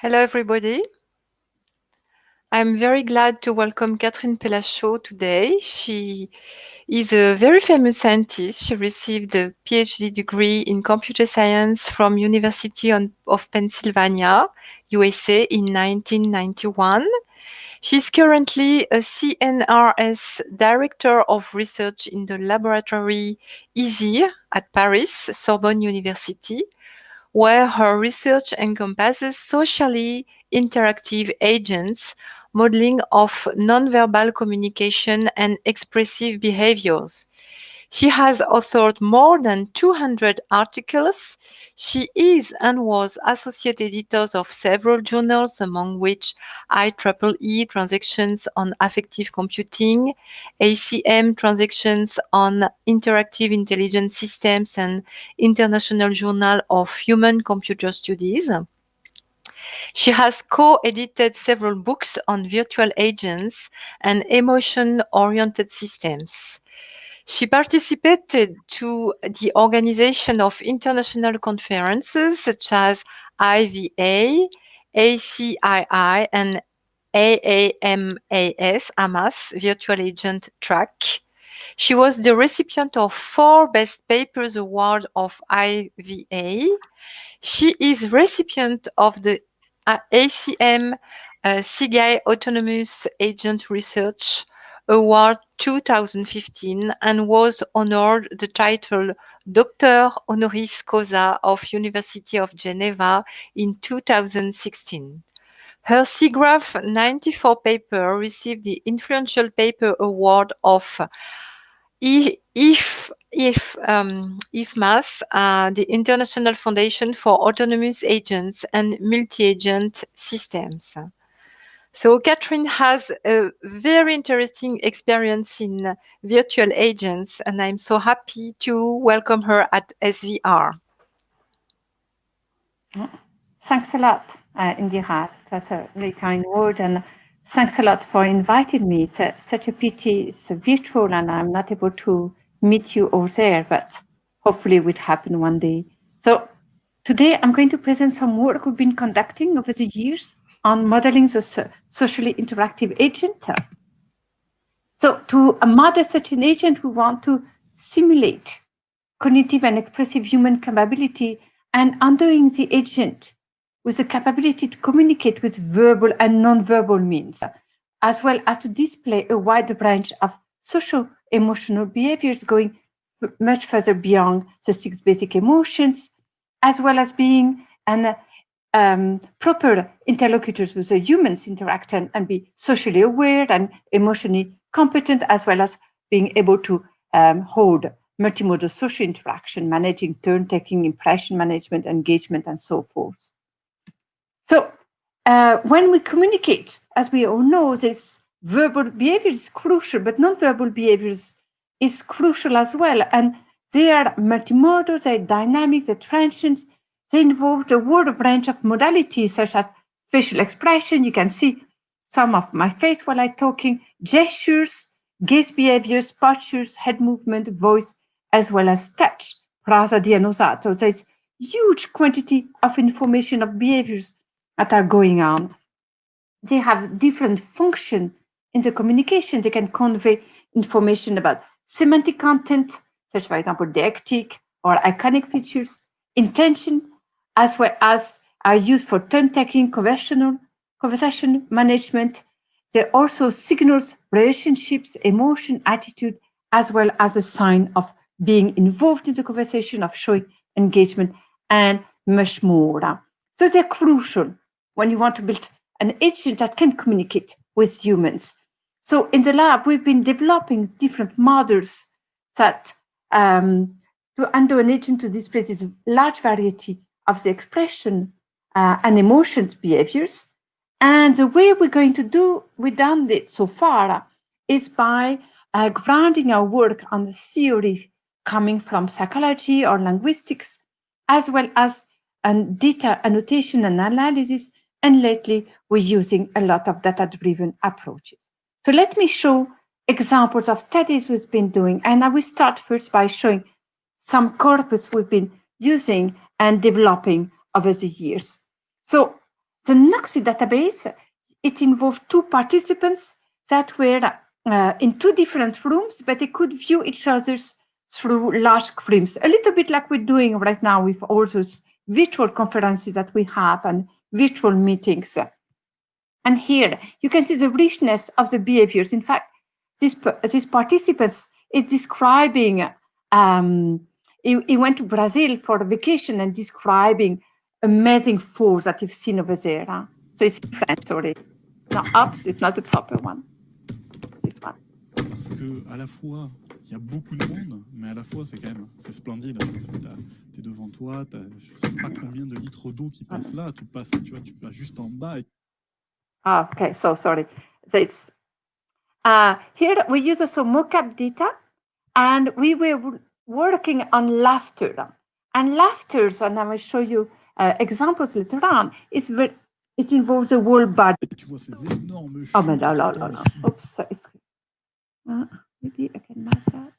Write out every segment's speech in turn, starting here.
Hello, everybody. I'm very glad to welcome Catherine Pelachot today. She is a very famous scientist. She received a PhD degree in computer science from University of Pennsylvania, USA in 1991. She's currently a CNRS Director of Research in the laboratory ISIR at Paris, Sorbonne University, where her research encompasses socially interactive agents, modeling of nonverbal communication and expressive behaviors. She has authored more than 200 articles. She is and was associate editor of several journals, among which IEEE Transactions on Affective Computing, ACM Transactions on Interactive Intelligent Systems, and International Journal of Human-Computer Studies. She has co-edited several books on virtual agents and emotion-oriented systems. She participated to the organization of international conferences such as IVA, ACII, and AMAS Virtual Agent Track. She was the recipient of 4 Best Papers Award of IVA. She is recipient of the ACM SIGAI Autonomous Agent Research Award 2015 and was honored the title Doctor Honoris Causa of University of Geneva in 2016. Her SIGGRAPH 94 paper received the Influential Paper Award of IFMAS, the International Foundation for Autonomous Agents and Multi-Agent Systems. So Catherine has a very interesting experience in virtual agents, and I'm so happy to welcome her at SVR. Thanks a lot, Indira. That's a really kind word, and thanks a lot for inviting me. It's such a pity it's virtual and I'm not able to meet you all there, but hopefully it will happen one day. So today I'm going to present some work we've been conducting over the years on modeling the socially interactive agent. So to model such an agent, we want to simulate cognitive and expressive human capability and undoing the agent with the capability to communicate with verbal and non-verbal means, as well as to display a wide range of social emotional behaviors going much further beyond the 6 basic emotions, as well as being proper interlocutors with the humans interact and be socially aware and emotionally competent, as well as being able to hold multimodal social interaction, managing turn-taking, impression management, engagement, and so forth. So when we communicate, as we all know, this verbal behavior is crucial, but non-verbal behaviors is crucial as well. And they are multimodal, they're dynamic, they're transient, they involve a wide range of modalities such as facial expression. You can see some of my face while I'm talking, gestures, gaze behaviors, postures, head movement, voice, as well as touch, prosody. So there's huge quantity of information of behaviors that are going on. They have different function in the communication. They can convey information about semantic content, such for example, deictic or iconic features, intention, as well as are used for turn-taking, conversation management. They also signals relationships, emotion, attitude, as well as a sign of being involved in the conversation, of showing engagement, and much more. So they're crucial when you want to build an agent that can communicate with humans. So in the lab, we've been developing different models that to undo an agent to display this large variety of the expression and emotions behaviors. And the way we've done it so far is by grounding our work on the theory coming from psychology or linguistics, as well as data annotation and analysis. And lately, we're using a lot of data-driven approaches. So let me show examples of studies we've been doing. And I will start first by showing some corpus we've been using and developing over the years. So The NOXI database, it involved two participants that were in two different rooms, but they could view each other's through large screens, a little bit like we're doing right now with all those virtual conferences that we have and virtual meetings. And here you can see the richness of the behaviors. In fact, these participants is describing, he went to Brazil for a vacation and describing amazing falls that you've seen over there. Huh? So it's in French, sorry. No, oops, it's not the proper one. This one. Parce que à la fois, il y a beaucoup de monde, mais à la fois, c'est splendide. Tu es devant toi, je ne sais pas combien de litres d'eau qui passent là. Tu vas juste en bas. Okay, so sorry. So it's, here we use also mocap data, and we were working on laughter. And laughter, and I will show you examples later on, it involves a whole body. Tu vois ces énormes oh, mais là. Oops, maybe I can mark that.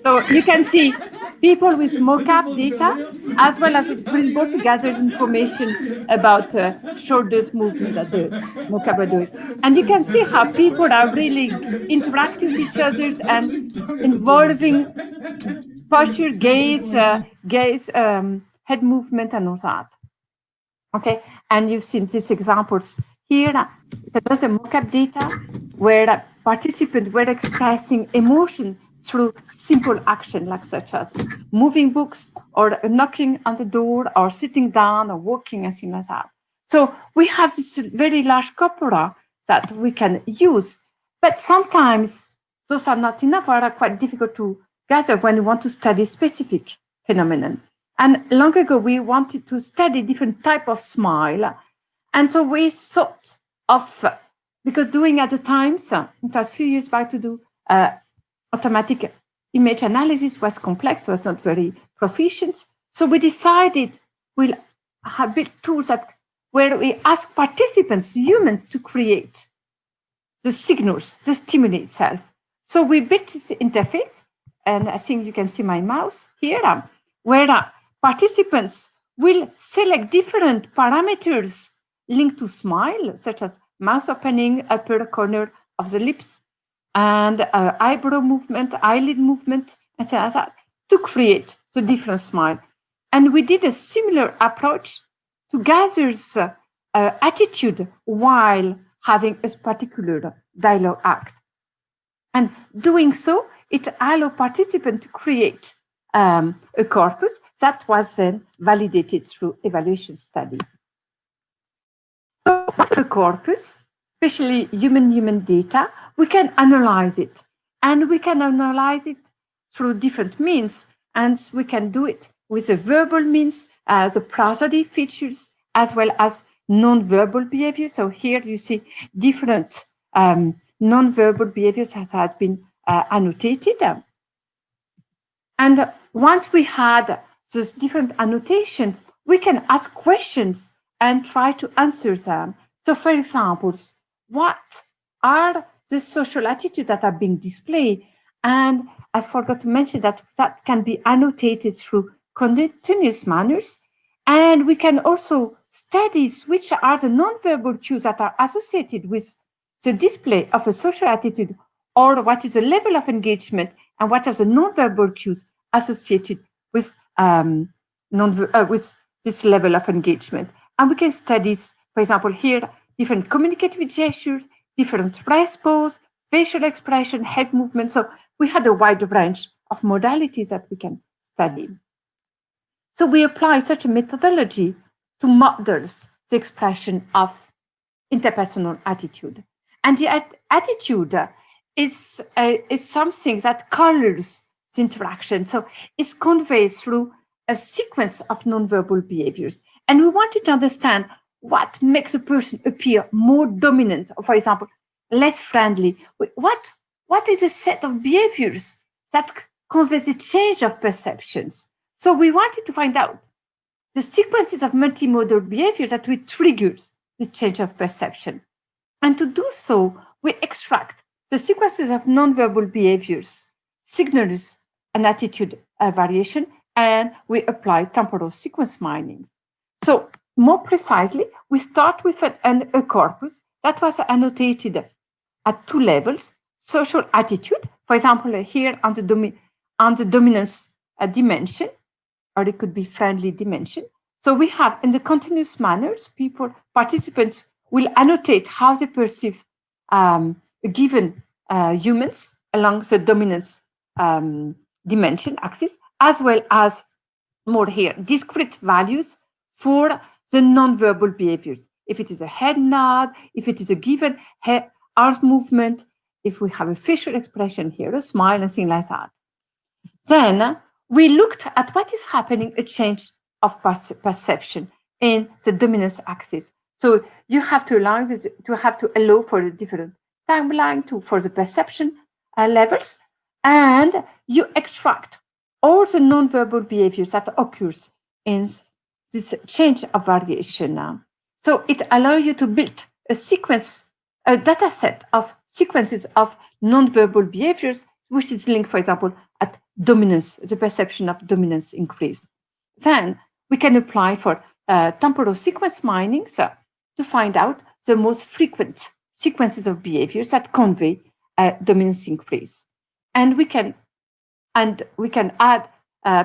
So you can see people with mocap data, as well as it bring both together information about shoulders movement that the mocap are doing. And you can see how people are really interacting with each other and involving posture, gaze, head movement, and all that. Okay, and you've seen these examples here. That was a mocap data where participants were expressing emotion through simple action, like such as moving books or knocking on the door or sitting down or walking and things like that. So we have this very large corpora that we can use, but sometimes those are not enough or are quite difficult to gather when we want to study specific phenomenon. And long ago, we wanted to study different type of smile. And so we thought of, because doing at the time, so it was a few years back to do automatic image analysis was complex, was not very proficient. So we decided we'll have built tools where we ask participants, humans, to create the signals, the stimuli itself. So we built this interface, and I think you can see my mouse here, where participants will select different parameters linked to smile, such as mouth opening, upper corner of the lips, and eyebrow movement, eyelid movement, and so on, to create the different smile. And we did a similar approach to gather's attitude while having a particular dialogue act. And doing so, it allowed participants to create a corpus that was then validated through evaluation study. So the corpus, especially human data, we can analyze it. And we can analyze it through different means. And we can do it with the verbal means, the prosody features, as well as non-verbal behavior. So here you see different non-verbal behaviors that have been annotated. And once we had these different annotations, we can ask questions and try to answer them. So for example, what are the social attitudes that are being displayed? And I forgot to mention that can be annotated through continuous manners. And we can also study which are the non-verbal cues that are associated with the display of a social attitude, or what is the level of engagement, and what are the non-verbal cues associated with with this level of engagement. And we can study, for example, here, different communicative gestures, different response, facial expression, head movement. So we had a wide range of modalities that we can study. So we apply such a methodology to models the expression of interpersonal attitude. And the attitude is something that colors the interaction. So it's conveyed through a sequence of nonverbal behaviors. And we wanted to understand what makes a person appear more dominant, or for example, less friendly. What is a set of behaviors that conveys a change of perceptions? So we wanted to find out the sequences of multimodal behaviors that will trigger the change of perception. And to do so, we extract the sequences of nonverbal behaviors, signals an attitude variation, and we apply temporal sequence mining. So more precisely, we start with a corpus that was annotated at two levels: social attitude, for example, here on the dominance dimension, or it could be friendly dimension. So we have, in the continuous manners, participants will annotate how they perceive given humans along the dominance dimension axis, as well as more here, discrete values for the non-verbal behaviors. If it is a head nod, if it is a given head, arm movement, if we have a facial expression here, a smile and things like that. Then we looked at what is happening, a change of perception in the dominance axis. So you have to allow for the different timeline for the perception levels, and you extract all the non-verbal behaviors that occurs in this change of variation. So it allows you to build a data set of sequences of non-verbal behaviors, which is linked, for example, at dominance, the perception of dominance increase. Then we can apply for temporal sequence mining to find out the most frequent sequences of behaviors that convey dominance increase. And we can add,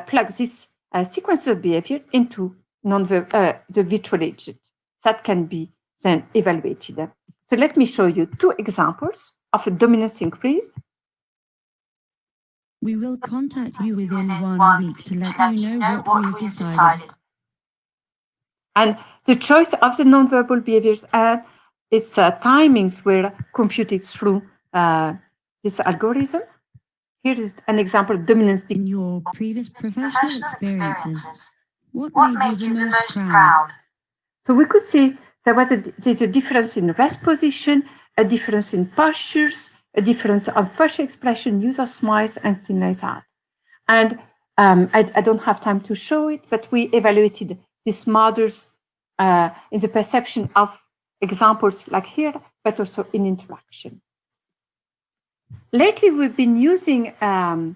plug this sequence of behavior into the virtual agent that can be then evaluated. So let me show you two examples of a dominance increase. We will contact you within 1 week to let you know what we have decided. And the choice of the nonverbal behaviors and its timings were computed through this algorithm. Here is an example of dominance. In your previous professional experiences, what made you the most proud? So we could see there's a difference in rest position, a difference in postures, a difference on facial expression, use of smiles, and things like that. And I don't have time to show it, but we evaluated these models in the perception of examples like here, but also in interaction. Lately, we've been using a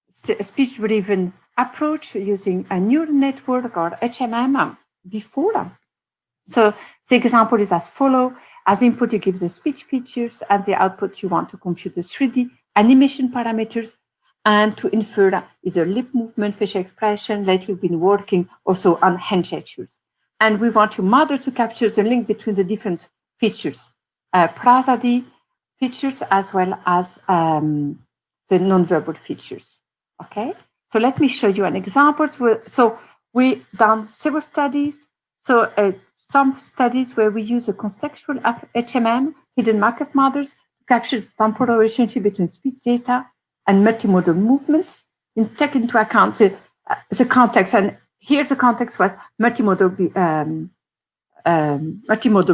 speech-driven approach using a neural network or HMM before. So the example is as follows. As input, you give the speech features, and the output, you want to compute the 3D animation parameters and to infer either lip movement, facial expression. Lately, we've been working also on hand gestures. And we want your model to capture the link between the different features, prosody features, as well as the nonverbal features. Okay, so let me show you an example. So we've done several studies. So some studies where we use a contextual HMM, hidden markup models, to capture the temporal relationship between speech data and multimodal movements, and take into account the context. And here the context was multimodal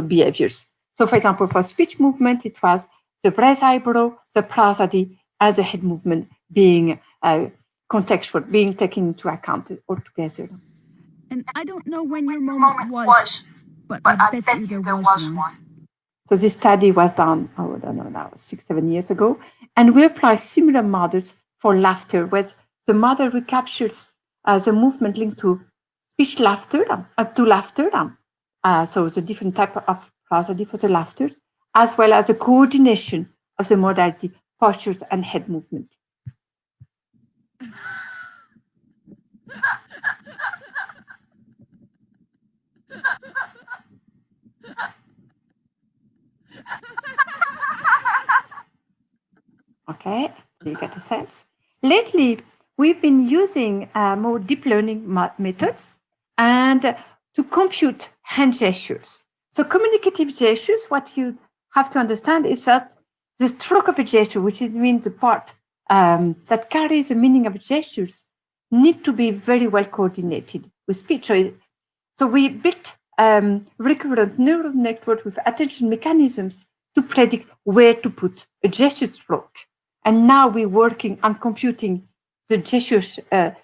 behaviors. So for example, for speech movement, it was the raised eyebrow, the prosody, and the head movement being contextual, being taken into account altogether. And I don't know when your moment was, but I bet you there was one. So this study was done, I don't know now, 6-7 years ago. And we apply similar models for laughter, where the model recaptures the movement linked to speech laughter, to laughter. So the different type of prosody for the laughter, as well as the coordination of the modality, postures, and head movement. Okay, so you get a sense. Lately, we've been using more deep learning methods and to compute hand gestures. So communicative gestures, what you have to understand is that the stroke of a gesture, which means the part that carries the meaning of gestures, need to be very well coordinated with speech. So we built recurrent neural network with attention mechanisms to predict where to put a gesture stroke. And now we're working on computing the gesture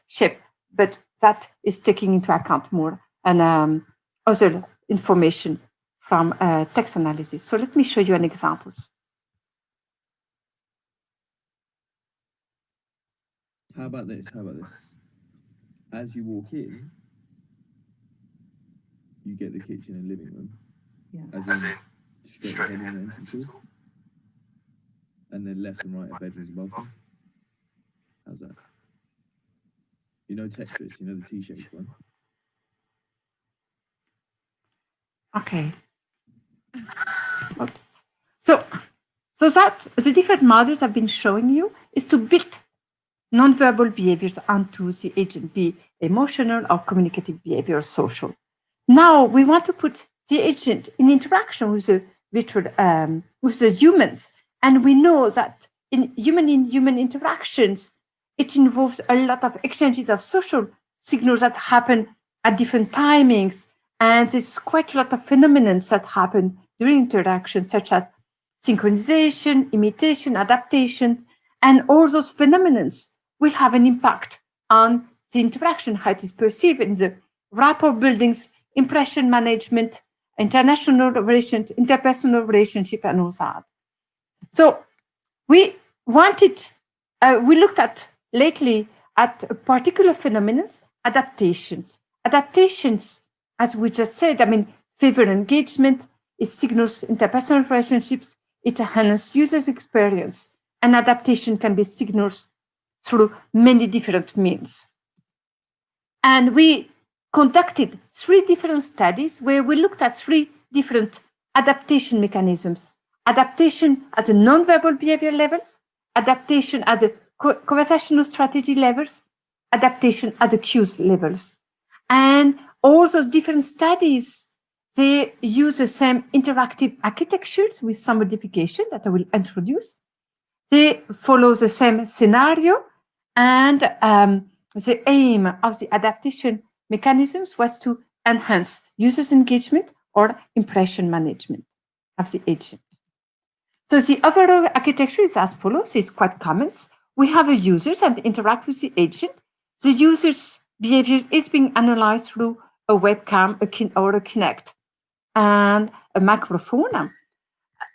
shape, but that is taking into account more and other information from text analysis. So let me show you an example. How about this? As you walk in, you get the kitchen and living room, Yeah. as in straight ahead in the entrance hall, and then left and right are bedrooms and bathroom. How's that? You know Tetris, you know the T-shaped one? Okay. Oops. So that the different models I've been showing you is to build non-verbal behaviors onto the agent, be emotional or communicative behavior or social. Now we want to put the agent in interaction with the virtual, with the humans, and we know that in human interactions, it involves a lot of exchanges of social signals that happen at different timings, and there's quite a lot of phenomena that happen during interaction, such as synchronization, imitation, adaptation, and all those phenomena will have an impact on the interaction, how it is perceived in the rapport buildings, impression management, international relations, interpersonal relationship, and all that. So we wanted, we looked at lately at particular phenomena, adaptations. Adaptations, as we just said, I mean, favor engagement, it signals interpersonal relationships, it enhances users' experience, and adaptation can be signals through many different means. And we conducted 3 different studies where we looked at 3 different adaptation mechanisms. Adaptation at the non-verbal behavior levels, adaptation at the conversational strategy levels, adaptation at the cues levels. And all those different studies, they use the same interactive architectures with some modification that I will introduce. They follow the same scenario, and the aim of the adaptation mechanisms was to enhance users' engagement or impression management of the agent. So the overall architecture is as follows, it's quite common. We have the users and interact with the agent. The user's behavior is being analyzed through a webcam, or a Kinect, and a microphone.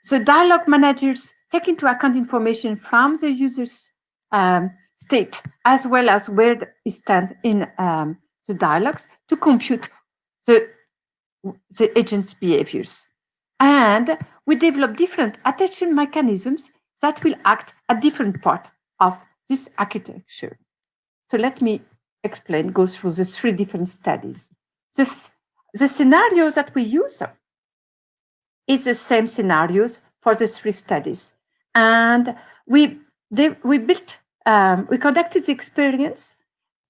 The dialogue managers take into account information from the user's state, as well as where he stands in the dialogues to compute the agent's behaviors. And we develop different attention mechanisms that will act at different parts of this architecture. So let me explain, go through the 3 different studies. The scenarios that we use is the same scenarios for the 3 studies. And we conducted the experience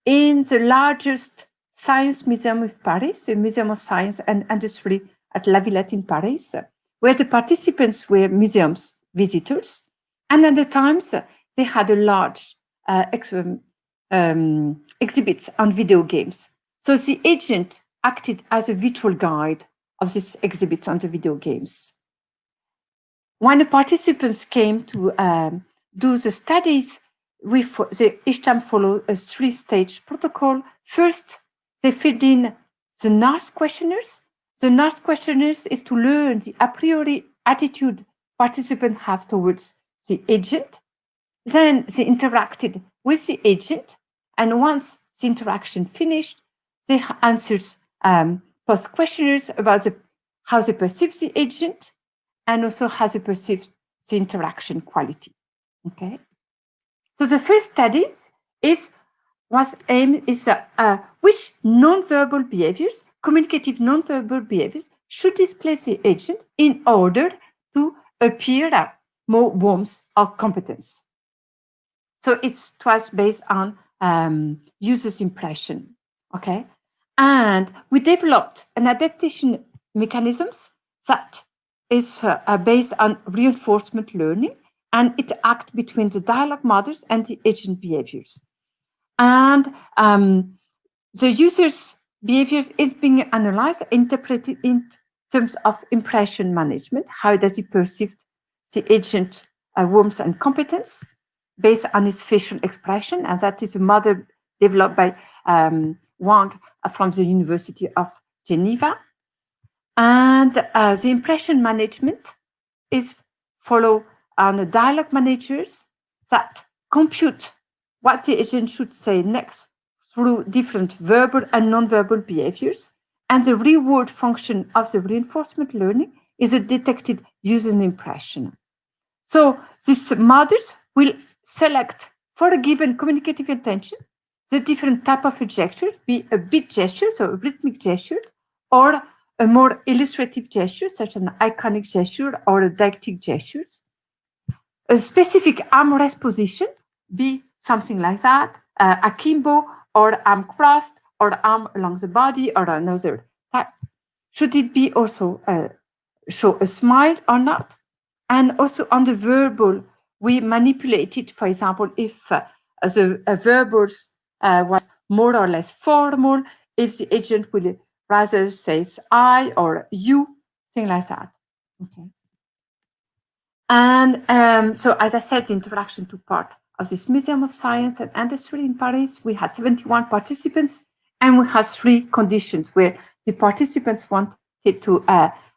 in the largest science museum of Paris, the Museum of Science and Industry at La Villette in Paris, where the participants were museums visitors. And at the times, they had a large exhibits on video games. So the agent acted as a virtual guide of this exhibit on the video games. When the participants came to do the studies, they each time follow a 3-stage protocol. First, they filled in the NARS questionnaires. The NARS questionnaires is to learn the a priori attitude participants have towards the agent. Then they interacted with the agent, and once the interaction finished, they answered post questionnaires about how they perceive the agent, and also how they perceive the interaction quality. Okay. So the first study was aimed is which non-verbal behaviors, communicative non-verbal behaviors, should display the agent in order to appear more warmth or competence. So it was based on users' impression. Okay. And we developed an adaptation mechanisms that is based on reinforcement learning, and it acts between the dialogue models and the agent behaviors. And the user's behaviors is being analyzed, interpreted in terms of impression management. How does he perceive the agent warmth and competence based on his facial expression? And that is a model developed by Wang from the University of Geneva. And the impression management is follow on the dialogue managers that compute what the agent should say next through different verbal and non-verbal behaviors. And the reward function of the reinforcement learning is a detected user impression. So these models will select for a given communicative intention the different type of gesture, be a beat gesture, so rhythmic gesture, or a more illustrative gesture, such as an iconic gesture or a didactic gesture. A specific arm rest position, be something like that, akimbo, or arm crossed, or arm along the body, or another type. Should it be also show a smile or not? And also on the verbal, we manipulated, for example, if the verbals was more or less formal, if the agent will rather say I or you, thing like that. Okay. And so, as I said, the interaction took part of this Museum of Science and Industry in Paris. We had 71 participants, and we had 3 conditions where the participants wanted to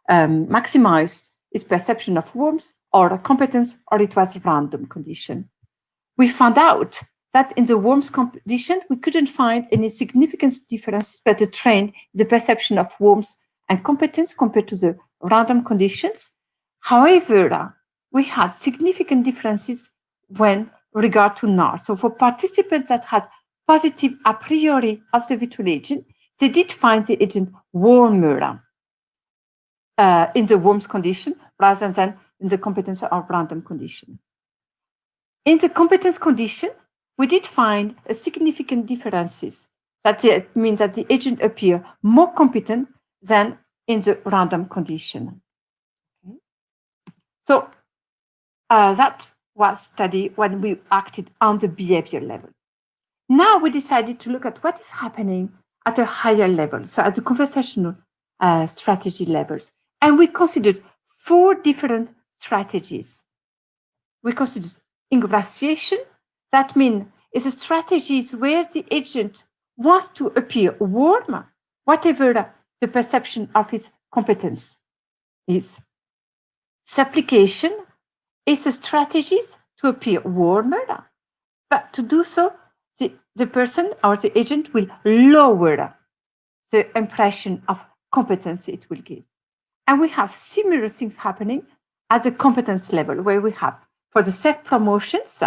maximize its perception of warmth or competence, or it was a random condition. We found out that in the warmth condition, we couldn't find any significant differences, but the trend, the perception of warmth and competence compared to the random conditions. However, we had significant differences when regard to NAR. So for participants that had positive a priori of the virtual agent, they did find the agent warmer in the warmth condition rather than in the competence or random condition. In the competence condition, we did find a significant differences. That means that the agent appear more competent than in the random condition. Okay. So that was studied when we acted on the behavior level. Now we decided to look at what is happening at a higher level, so at the conversational strategy levels. And we considered 4 different strategies. We considered ingratiation. That means it's a strategy where the agent wants to appear warm, whatever the perception of its competence is. Supplication is a strategy to appear warmer, but to do so, the person or the agent will lower the impression of competence it will give. And we have similar things happening at the competence level, where we have for the self-promotions,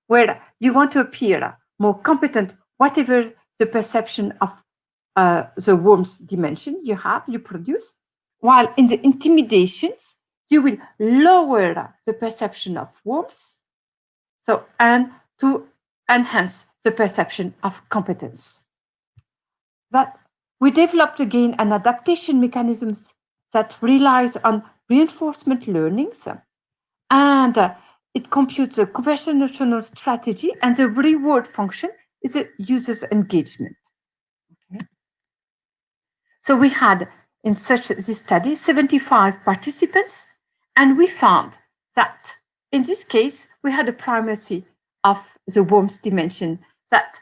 where you want to appear more competent, whatever the perception of the warmth dimension you produce, while in the intimidations, you will lower the perception of warmth, so and to enhance the perception of competence. That we developed again an adaptation mechanisms that relies on reinforcement learnings, and it computes the conversational strategy, and the reward function is a user's engagement. Okay. So we had in such this study 75 participants, and we found that in this case we had a primacy of the warmth dimension, that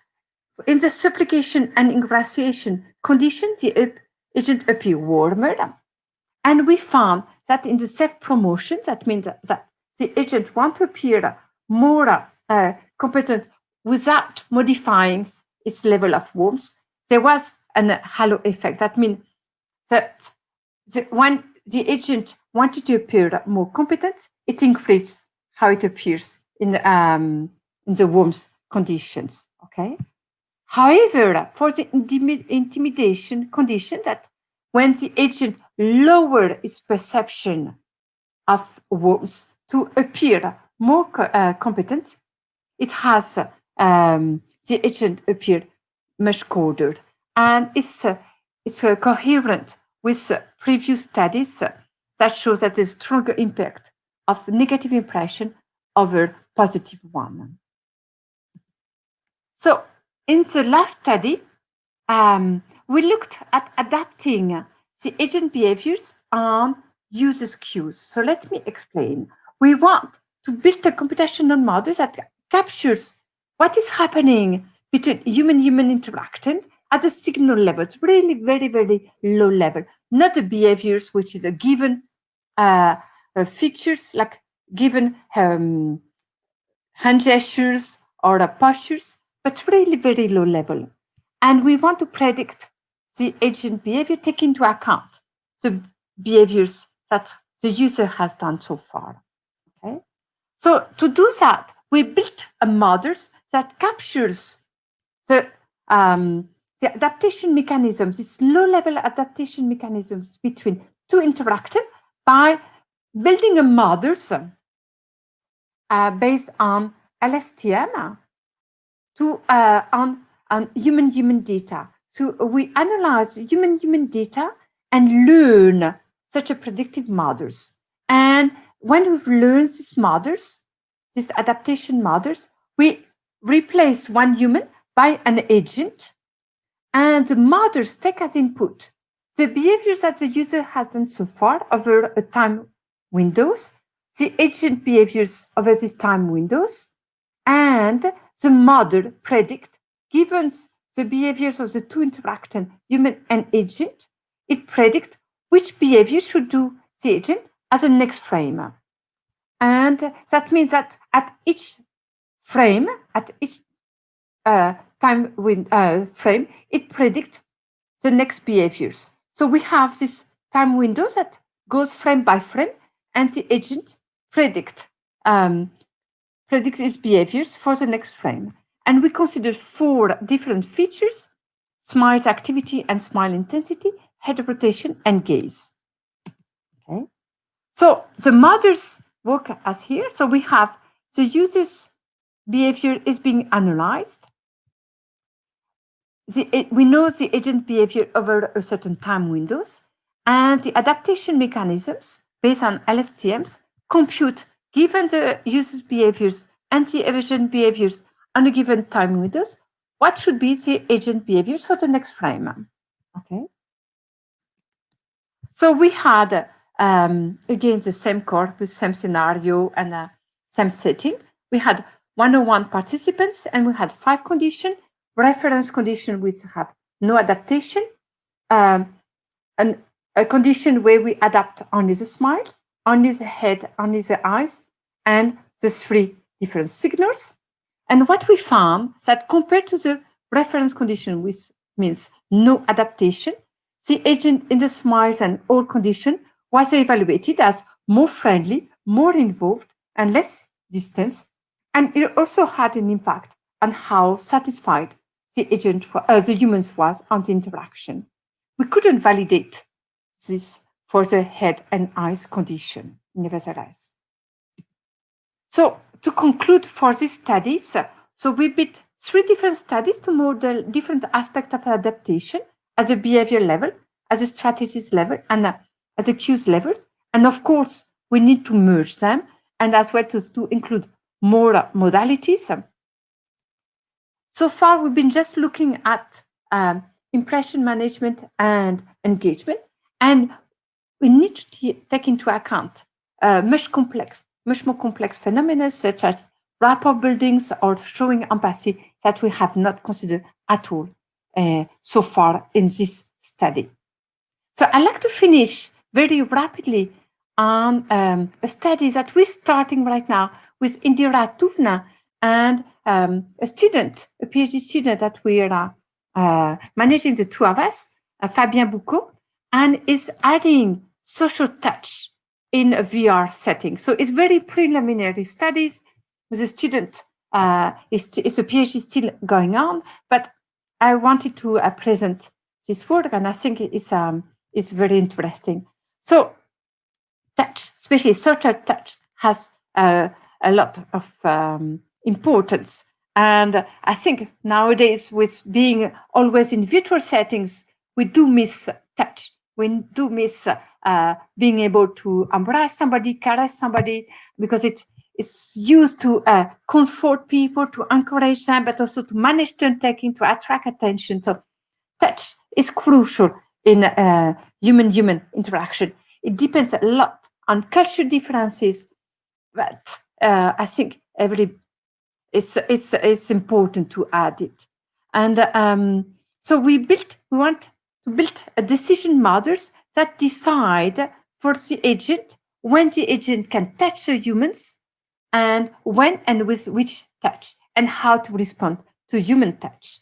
in the supplication and ingratiation condition, the agent appear warmer. And we found that in the self-promotion, that means that the agent wants to appear more competent without modifying its level of warmth. There was a halo effect. That means that when the agent wanted to appear more competent, it increased how it appears in the warmth conditions. Okay. However, for the intimidation condition, that when the agent lower its perception of warmth to appear more competent, it has the agent appear much colder, and it's coherent with previous studies that show that there's stronger impact of negative impression over positive one. So in the last study, we looked at adapting the agent behaviors on user cues. So let me explain. We want to build a computational model that captures what is happening between human-human interaction at the signal level. It's really very, very low level, not the behaviors, which is a given features like given hand gestures or postures, but really very low level. And we want to predict the agent behavior take into account the behaviors that the user has done so far. Okay, so to do that, we built a model that captures the adaptation mechanisms, these low-level adaptation mechanisms between two interactors by building a model based on LSTM on human data. So we analyze human data and learn such a predictive models. And when we've learned these models, these adaptation models, we replace one human by an agent, and the models take as input the behaviors that the user has done so far over a time windows, the agent behaviors over this time windows, and the model predict, given the behaviors of the two interacting human and agent, it predicts which behavior should do the agent as the next frame. And that means that at each frame, at each frame, it predicts the next behaviors. So we have this time window that goes frame by frame, and the agent predicts its behaviors for the next frame. And we consider 4 different features: smile activity and smile intensity, head rotation, and gaze. Okay. So the models work as here. So we have the user's behavior is being analyzed. We know the agent behavior over a certain time windows, and the adaptation mechanisms based on LSTMs compute, given the user's behaviors and the agent behaviors on a given time windows, what should be the agent behaviors for the next frame. Okay. So we had again the same corpus, same scenario, and same setting. We had 101 participants, and we had 5 conditions. Reference condition which have no adaptation, and a condition where we adapt only the smiles, only the head, only the eyes, and the 3 different signals. And what we found that compared to the reference condition, which means no adaptation, the agent in the smiles and all condition was evaluated as more friendly, more involved, and less distant. And it also had an impact on how satisfied the agent, the humans was on the interaction. We couldn't validate this for the head and eyes condition, nevertheless. So to conclude for these studies, so we built 3 different studies to model different aspects of adaptation at the behavior level, at the strategies level, and at the cues level. And of course, we need to merge them, and as well to include more modalities. So far, we've been just looking at impression management and engagement, and we need to take into account much more complex phenomena such as rapport buildings or showing empathy that we have not considered at all so far in this study. So I'd like to finish very rapidly on a study that we're starting right now with Indira Tuvna and a student, a PhD student that we are managing, the 2 of us, Fabien Boucaud, and is adding social touch in a VR setting. So it's very preliminary studies. The student is a PhD still going on, but I wanted to present this work, and I think it's very interesting. So touch, especially social touch, has a lot of importance. And I think nowadays, with being always in virtual settings, we do miss touch. We do miss being able to embrace somebody, caress somebody, because it's used to comfort people, to encourage them, but also to manage turn-taking, to attract attention. So touch is crucial in human-human interaction. It depends a lot on cultural differences, but I think it's important to add it. And so we want to build a decision models that decide for the agent when the agent can touch the humans, and when and with which touch, and how to respond to human touch,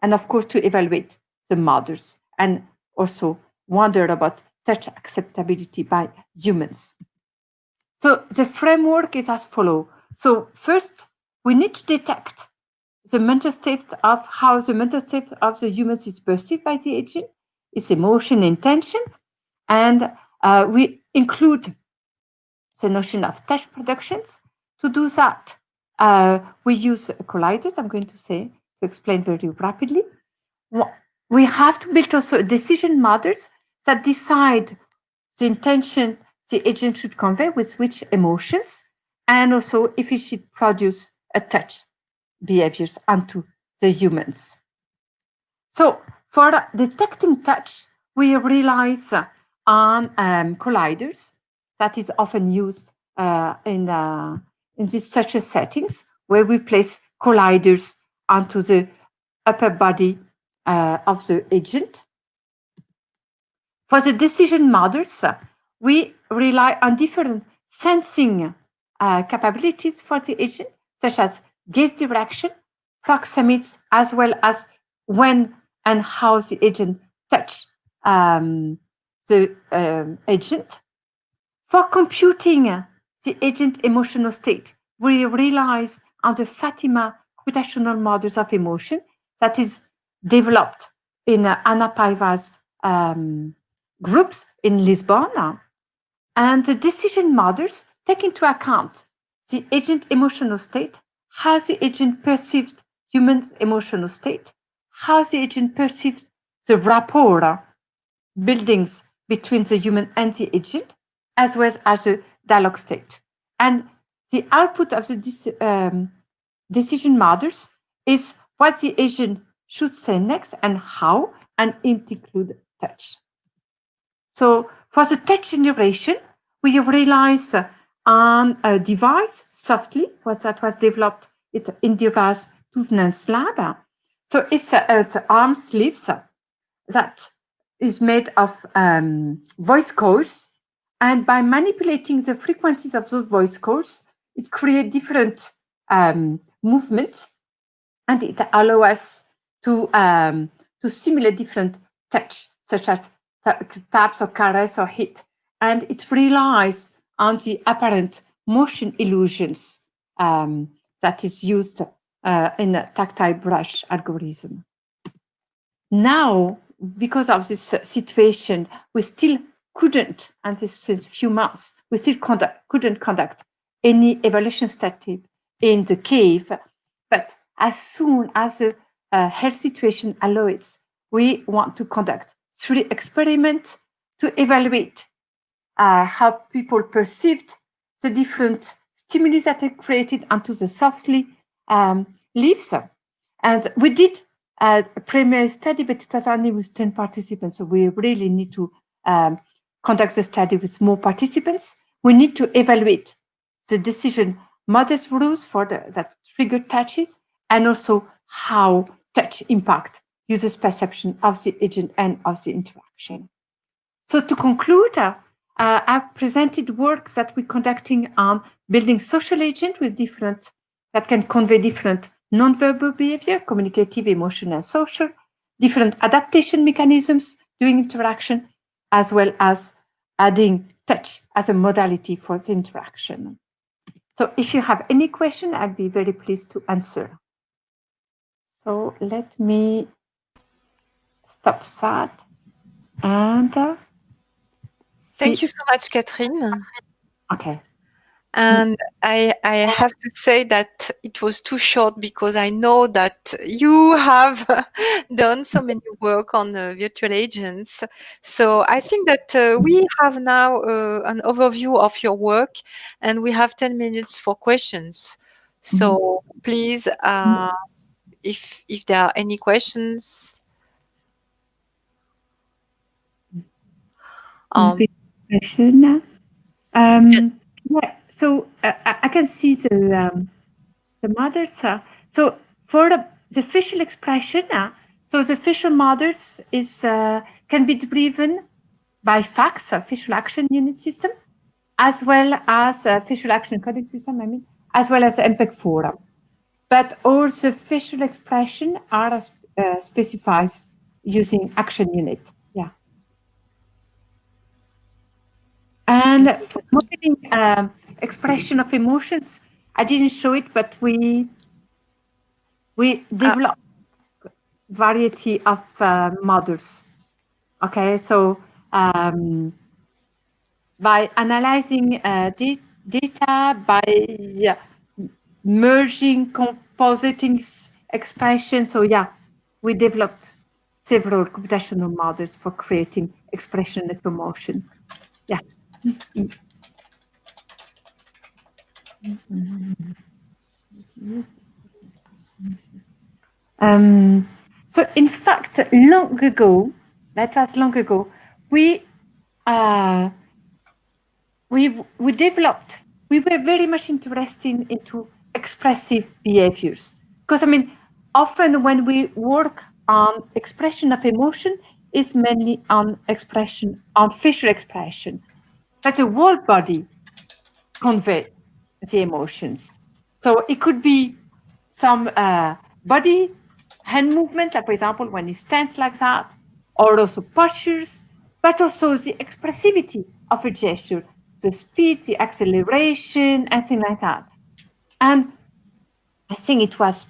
and of course to evaluate the models and also wonder about touch acceptability by humans. So the framework is as follows. So first, we need to detect the mental state of how the mental state of the humans is perceived by the agent, its emotion, intention, and we include the notion of touch productions. To do that, we use colliders, I'm going to say, to explain very rapidly. We have to build also decision models that decide the intention the agent should convey with which emotions, and also if it should produce a touch behaviors onto the humans. So for detecting touch, we rely on colliders that is often used in these such settings where we place colliders onto the upper body of the agent. For the decision models, we rely on different sensing capabilities for the agent, such as gaze direction, proximity, as well as when and how the agent touch the agent. For computing the agent emotional state, we rely on the Fatima computational models of emotion that is developed in Ana Paiva's groups in Lisbon. And the decision models take into account the agent emotional state, how the agent perceived human emotional state, how the agent perceives the rapport buildings between the human and the agent, as well as the dialogue state. And the output of the decision models is what the agent should say next and how, and it includes touch. So for the touch generation, we realize on a device softly, that was developed in Indira's Tuvnan's lab. So it's arm sleeves that is made of voice coils. And by manipulating the frequencies of those voice coils, it creates different movements, and it allows us to simulate different touch, such as taps or caress or hit. And it relies on the apparent motion illusions that is used in a tactile brush algorithm. Now, because of this situation, we still couldn't, and this since a few months, we still couldn't conduct any evaluation study in the cave. But as soon as the health situation allows, we want to conduct 3 experiments to evaluate how people perceived the different stimuli that are created onto the softly leaves. And we did a primary study, but it was only with 10 participants. So we really need to conduct the study with more participants. We need to evaluate the decision models rules for that trigger touches, and also how touch impact users' perception of the agent and of the interaction. So to conclude, I've presented work that we're conducting on building social agent with different, that can convey different non-verbal behavior, communicative, emotional, and social, different adaptation mechanisms during interaction, as well as adding touch as a modality for the interaction. So if you have any question, I'd be very pleased to answer. So let me stop that. And Thank you so much, Catherine. Okay. And I have to say that it was too short because I know that you have done so many work on virtual agents. So I think that we have now an overview of your work, and we have 10 minutes for questions. So please, if there are any questions. Question. Yeah, so I can see the models. So for the facial expression, so the facial models is can be driven by FACS, a facial action unit system, as well as a facial action coding system, as well as MPEG-4. But all the facial expression are specified using action unit. Yeah. And for modeling expression of emotions, I didn't show it, but we developed variety of models. Okay, so by analyzing data, by merging, compositing expression. So yeah, we developed several computational models for creating expression of emotion. Yeah. So in fact, long ago, that was long ago, we developed, we were very much interested into expressive behaviors. Because I mean, often when we work on expression of emotion, it's mainly on expression, on facial expression. But the whole body convey the emotions. So it could be some body hand movement, like for example, when he stands like that, or also postures, but also the expressivity of a gesture, the speed, the acceleration, and things like that. And I think it was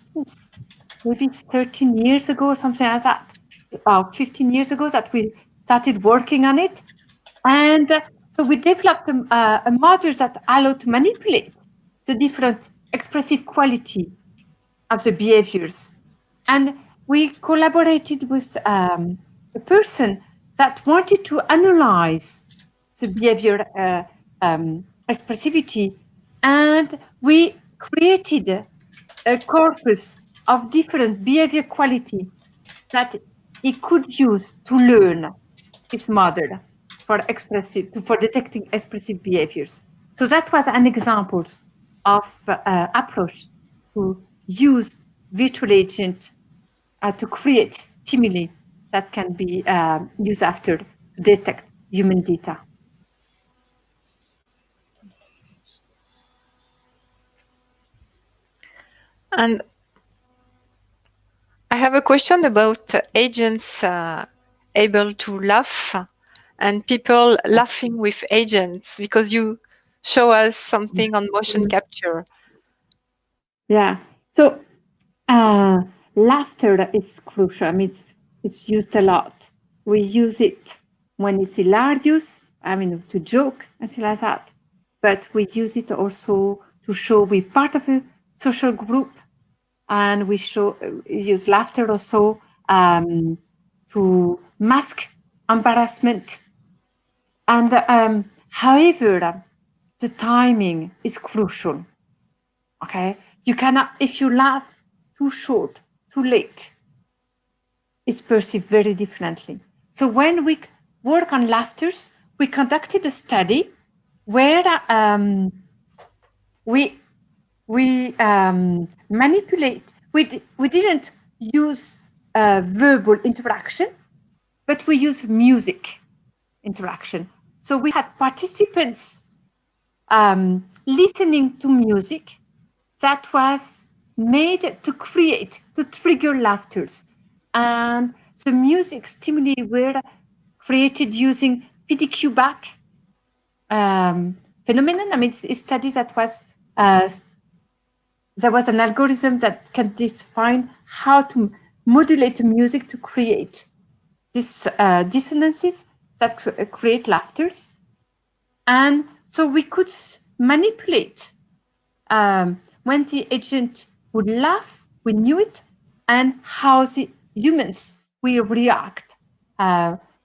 maybe 13 years ago or something like that, 15 years ago that we started working on it. And so we developed a model that allowed to manipulate the different expressive quality of the behaviors. And we collaborated with a person that wanted to analyze the behavior expressivity. And we created a corpus of different behavior quality that he could use to learn his model for detecting expressive behaviors. So that was an example of approach to use virtual agent to create stimuli that can be used after to detect human data. And I have a question about agents able to laugh and people laughing with agents, because you show us something on motion capture. Yeah. So laughter is crucial. I mean, it's used a lot. We use it when it's hilarious, I mean, to joke and things like that. But we use it also to show we're part of a social group, and we use laughter also to mask embarrassment. And however, the timing is crucial. Okay, you cannot, if you laugh too short, too late, it's perceived very differently. So when we work on laughters, we conducted a study where we manipulate. We didn't use verbal interaction, but we use music interaction. So we had participants listening to music that was made to trigger laughters. And the music stimuli were created using PDQ back phenomenon. I mean, it's a study that was, there was an algorithm that can define how to modulate the music to create these dissonances that create laughters. And so we could manipulate when the agent would laugh, we knew it, and how the humans will react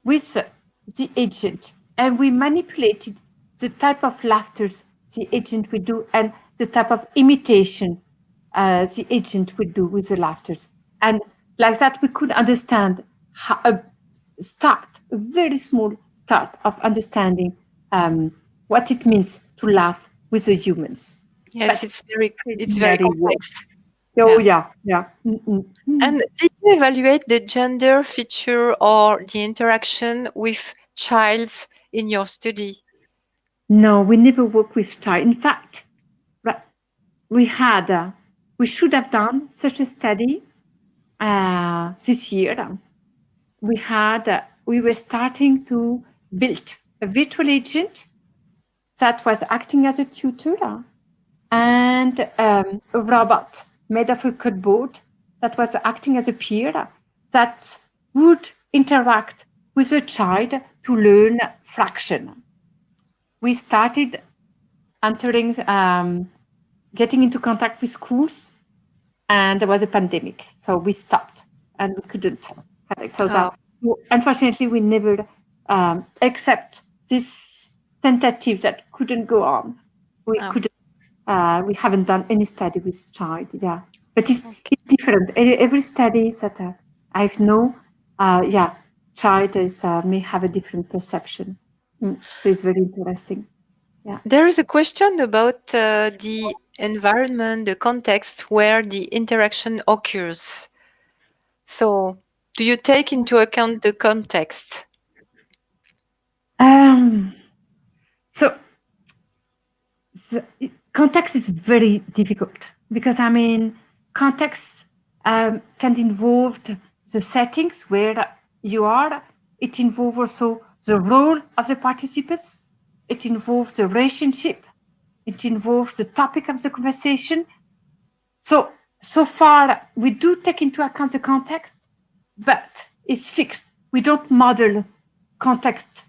with the agent. And we manipulated the type of laughters the agent would do and the type of imitation the agent would do with the laughters. And like that, we could understand how, a very small start of understanding what it means to laugh with the humans. Yes, But it's very complex. Oh yeah. Mm-mm. And did you evaluate the gender feature or the interaction with childs in your study? No, we never work with child. In fact, we should have done such a study this year. we were starting to build a virtual agent that was acting as a tutor and a robot made of a codeboard that was acting as a peer that would interact with the child to learn fraction. We started entering, getting into contact with schools, and there was a pandemic, so we stopped and we couldn't. So that, unfortunately, we never accept this tentative that couldn't go on. We couldn't. We haven't done any study with child, yeah. But it's different. Every study that I've known, child is, may have a different perception. So it's very interesting. Yeah. There is a question about the environment, the context where the interaction occurs. So, do you take into account the context? So the context is very difficult because, I mean, context can involve the settings where you are. It involves also the role of the participants. It involves the relationship. It involves the topic of the conversation. So far, we do take into account the context, but it's fixed. We don't model context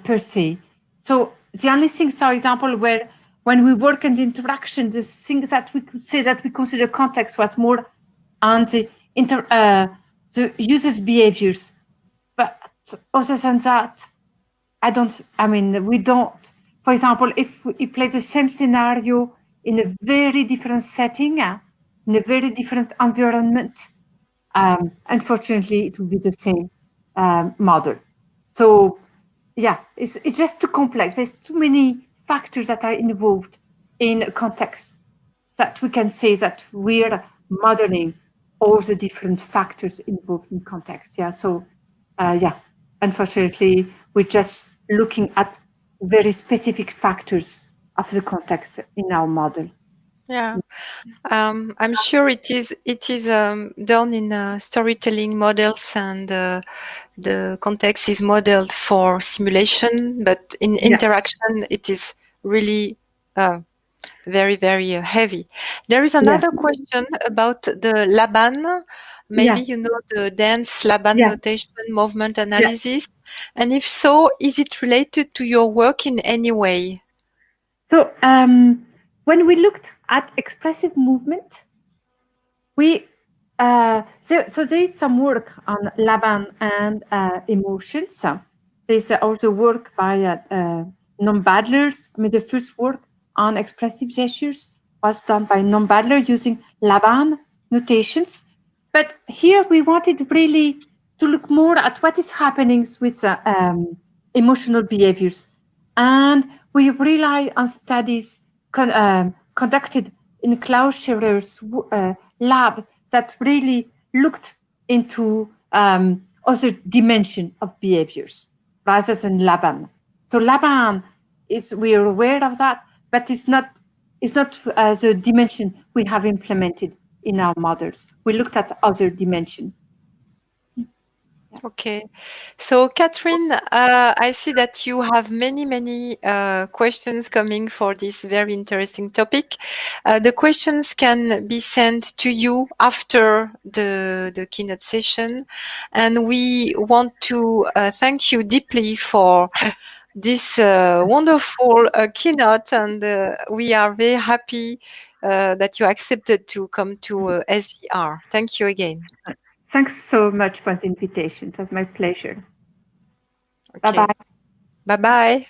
per se. So the only things, for example, where when we work in the interaction, the things that we could say that we consider context was more on the user's behaviors. But other than that, we don't. For example, if we play the same scenario in a very different setting, in a very different environment, unfortunately, it will be the same model. So, yeah, it's just too complex. There's too many factors that are involved in a context that we can say that we're modeling all the different factors involved in context. Yeah, so, unfortunately, we're just looking at very specific factors of the context in our model. Yeah, I'm sure it is done in storytelling models, and the context is modeled for simulation, but in interaction, it is really very, very heavy. There is another question about the Laban. Maybe you know the dance Laban notation movement analysis. And if so, is it related to your work in any way? So when we looked at expressive movement, so there's some work on Laban and emotions. There's also work by non-Badlers. I mean, the first work on expressive gestures was done by non-Badler using Laban notations. But here we wanted really to look more at what is happening with emotional behaviors. And we rely on studies conducted in Klaus Scherer's lab that really looked into other dimension of behaviors rather than Laban. So Laban we are aware of that, but it's not the dimension we have implemented in our models. We looked at other dimension. Okay, so Catherine, I see that you have many questions coming for this very interesting topic. The questions can be sent to you after the keynote session, and we want to thank you deeply for this wonderful keynote, and we are very happy that you accepted to come to SVR. Thank you again. Thanks so much for the invitation. It was my pleasure. Okay. Bye-bye. Bye-bye.